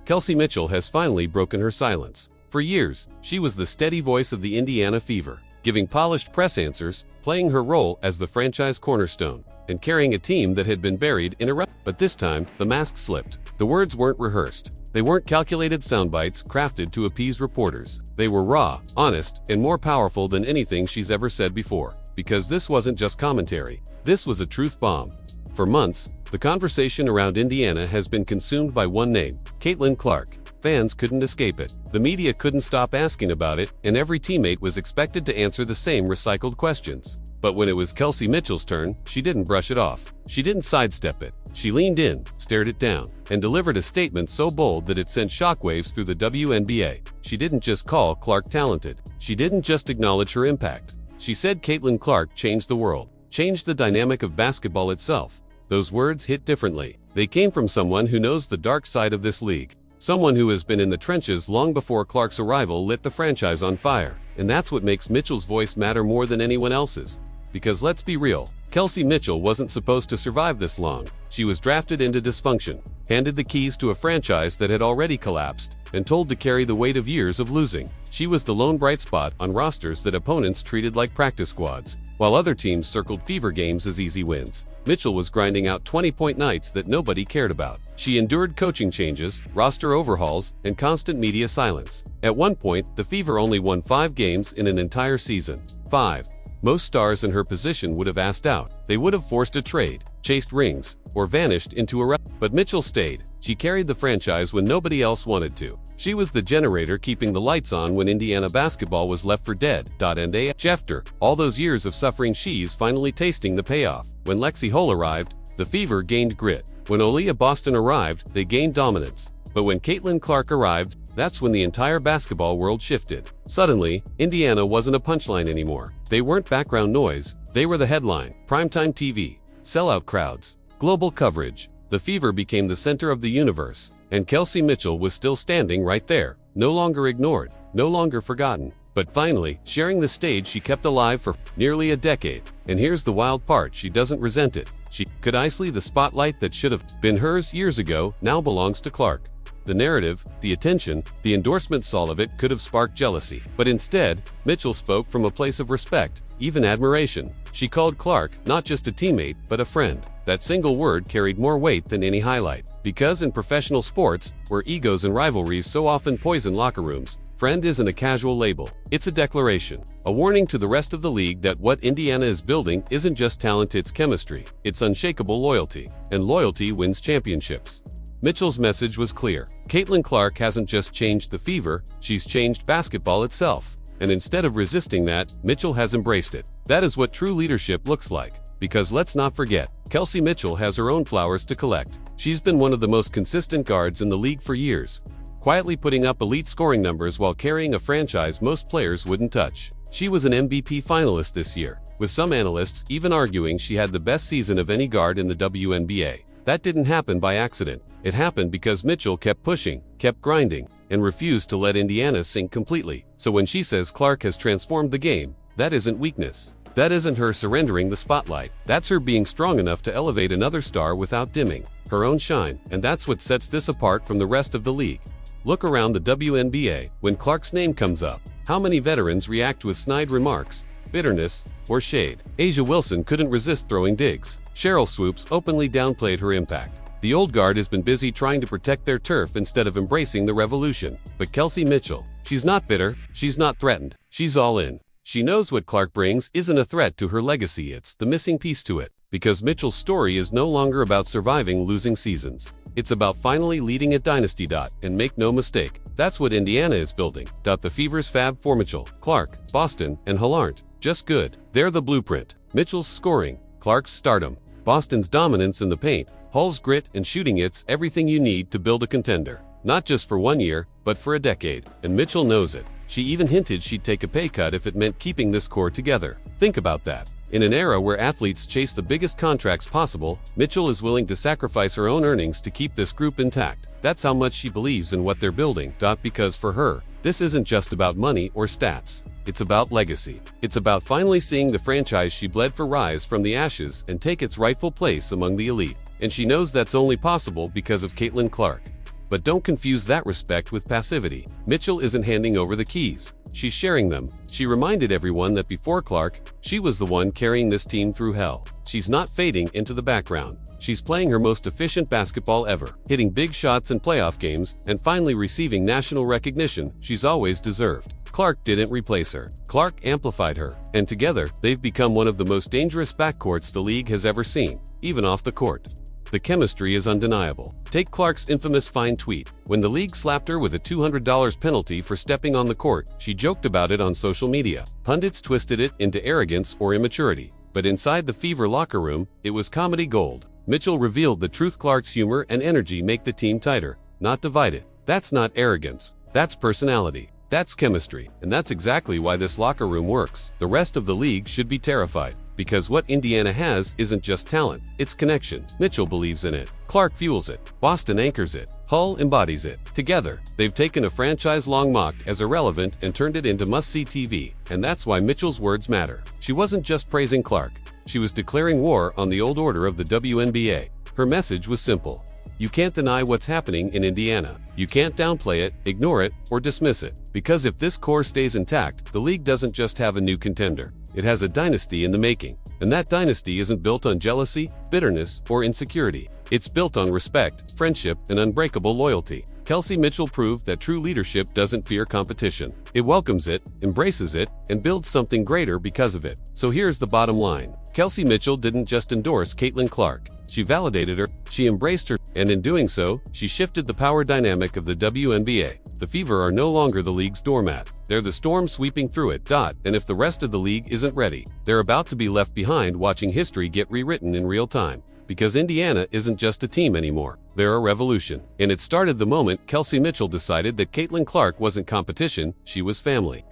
Kelsey Mitchell has finally broken her silence. For years, she was the steady voice of the Indiana Fever, giving polished press answers, playing her role as the franchise cornerstone, and carrying a team that had been buried in a rut. But this time, the mask slipped. The words weren't rehearsed. They weren't calculated soundbites crafted to appease reporters. They were raw, honest, and more powerful than anything she's ever said before. Because this wasn't just commentary. This was a truth bomb. For months, the conversation around Indiana has been consumed by one name, Caitlin Clark. Fans couldn't escape it. The media couldn't stop asking about it, and every teammate was expected to answer the same recycled questions. But when it was Kelsey Mitchell's turn, she didn't brush it off. She didn't sidestep it. She leaned in, stared it down, and delivered a statement so bold that it sent shockwaves through the WNBA. She didn't just call Clark talented. She didn't just acknowledge her impact. She said Caitlin Clark changed the world, changed the dynamic of basketball itself. Those words hit differently. They came from someone who knows the dark side of this league. Someone who has been in the trenches long before Clark's arrival lit the franchise on fire. And that's what makes Mitchell's voice matter more than anyone else's. Because let's be real, Kelsey Mitchell wasn't supposed to survive this long. She was drafted into dysfunction, handed the keys to a franchise that had already collapsed, and told to carry the weight of years of losing. She was the lone bright spot on rosters that opponents treated like practice squads, while other teams circled Fever games as easy wins. Mitchell was grinding out 20-point nights that nobody cared about. She endured coaching changes, roster overhauls, and constant media silence. At one point, the Fever only won 5 games in an entire season. 5. Most stars in her position would have asked out. They would have forced a trade, chased rings, or vanished into a But Mitchell stayed. She carried the franchise when nobody else wanted to. She was the generator keeping the lights on when Indiana basketball was left for dead. And after all those years of suffering, she's finally tasting the payoff. When Lexi Hull arrived, the Fever gained grit. When Aaliyah Boston arrived, they gained dominance. But when Caitlin Clark arrived, that's when the entire basketball world shifted. Suddenly, Indiana wasn't a punchline anymore. They weren't background noise. They were the headline. Primetime TV, sellout crowds, global coverage. The Fever became the center of the universe, and Kelsey Mitchell was still standing right there, no longer ignored, no longer forgotten. But finally, sharing the stage she kept alive for nearly a decade. And here's the wild part, she doesn't resent it. She could easily the spotlight that should have been hers years ago now belongs to Clark. The narrative, the attention, the endorsements, all of it could have sparked jealousy. But instead, Mitchell spoke from a place of respect, even admiration. She called Clark not just a teammate, but a friend. That single word carried more weight than any highlight. Because in professional sports, where egos and rivalries so often poison locker rooms, friend isn't a casual label. It's a declaration. A warning to the rest of the league that what Indiana is building isn't just talent, it's chemistry. It's unshakable loyalty. And loyalty wins championships. Mitchell's message was clear. Caitlin Clark hasn't just changed the Fever, she's changed basketball itself. And instead of resisting that, Mitchell has embraced it. That is what true leadership looks like. Because let's not forget, Kelsey Mitchell has her own flowers to collect. She's been one of the most consistent guards in the league for years, quietly putting up elite scoring numbers while carrying a franchise most players wouldn't touch. She was an MVP finalist this year, with some analysts even arguing she had the best season of any guard in the WNBA. That didn't happen by accident. It happened because Mitchell kept pushing, kept grinding, and refused to let Indiana sink completely. So when she says Clark has transformed the game, that isn't weakness. That isn't her surrendering the spotlight. That's her being strong enough to elevate another star without dimming her own shine. And that's what sets this apart from the rest of the league. Look around the WNBA. When Clark's name comes up, how many veterans react with snide remarks, bitterness, or shade? A'ja Wilson couldn't resist throwing digs. Cheryl Swoops openly downplayed her impact. The old guard has been busy trying to protect their turf instead of embracing the revolution. But Kelsey Mitchell, she's not bitter, she's not threatened, she's all in. She knows what Clark brings isn't a threat to her legacy, it's the missing piece to it. Because Mitchell's story is no longer about surviving losing seasons. It's about finally leading a dynasty. And make no mistake, that's what Indiana is building. The Fever's Fab Four, Mitchell, Clark, Boston, and Hull aren't just good. They're the blueprint. Mitchell's scoring, Clark's stardom, Boston's dominance in the paint, Hull's grit and shooting. It's everything you need to build a contender. Not just for 1 year, but for a decade. And Mitchell knows it. She even hinted she'd take a pay cut if it meant keeping this core together. Think about that. In an era where athletes chase the biggest contracts possible, Mitchell is willing to sacrifice her own earnings to keep this group intact. That's how much she believes in what they're building. Because for her, this isn't just about money or stats. It's about legacy. It's about finally seeing the franchise she bled for rise from the ashes and take its rightful place among the elite. And she knows that's only possible because of Caitlin Clark. But don't confuse that respect with passivity. Mitchell isn't handing over the keys. She's sharing them. She reminded everyone that before Clark, she was the one carrying this team through hell. She's not fading into the background. She's playing her most efficient basketball ever, hitting big shots in playoff games, and finally receiving national recognition she's always deserved. Clark didn't replace her. Clark amplified her, and together, they've become one of the most dangerous backcourts the league has ever seen, even off the court. The chemistry is undeniable. Take Clark's infamous fine tweet. When the league slapped her with a $200 penalty for stepping on the court, she joked about it on social media. Pundits twisted it into arrogance or immaturity. But inside the Fever locker room, it was comedy gold. Mitchell revealed the truth: Clark's humor and energy make the team tighter, not divide it. That's not arrogance. That's personality. That's chemistry. And that's exactly why this locker room works. The rest of the league should be terrified. Because what Indiana has isn't just talent, it's connection. Mitchell believes in it. Clark fuels it. Boston anchors it. Hull embodies it. Together, they've taken a franchise long mocked as irrelevant and turned it into must-see TV. And that's why Mitchell's words matter. She wasn't just praising Clark. She was declaring war on the old order of the WNBA. Her message was simple. You can't deny what's happening in Indiana. You can't downplay it, ignore it, or dismiss it. Because if this core stays intact, the league doesn't just have a new contender. It has a dynasty in the making. And that dynasty isn't built on jealousy, bitterness, or insecurity. It's built on respect, friendship, and unbreakable loyalty. Kelsey Mitchell proved that true leadership doesn't fear competition. It welcomes it, embraces it, and builds something greater because of it. So here's the bottom line. Kelsey Mitchell didn't just endorse Caitlin Clark. She validated her, she embraced her, and in doing so, she shifted the power dynamic of the WNBA. The Fever are no longer the league's doormat. They're the storm sweeping through it. And if the rest of the league isn't ready, they're about to be left behind watching history get rewritten in real time. Because Indiana isn't just a team anymore. They're a revolution. And it started the moment Kelsey Mitchell decided that Caitlin Clark wasn't competition, she was family.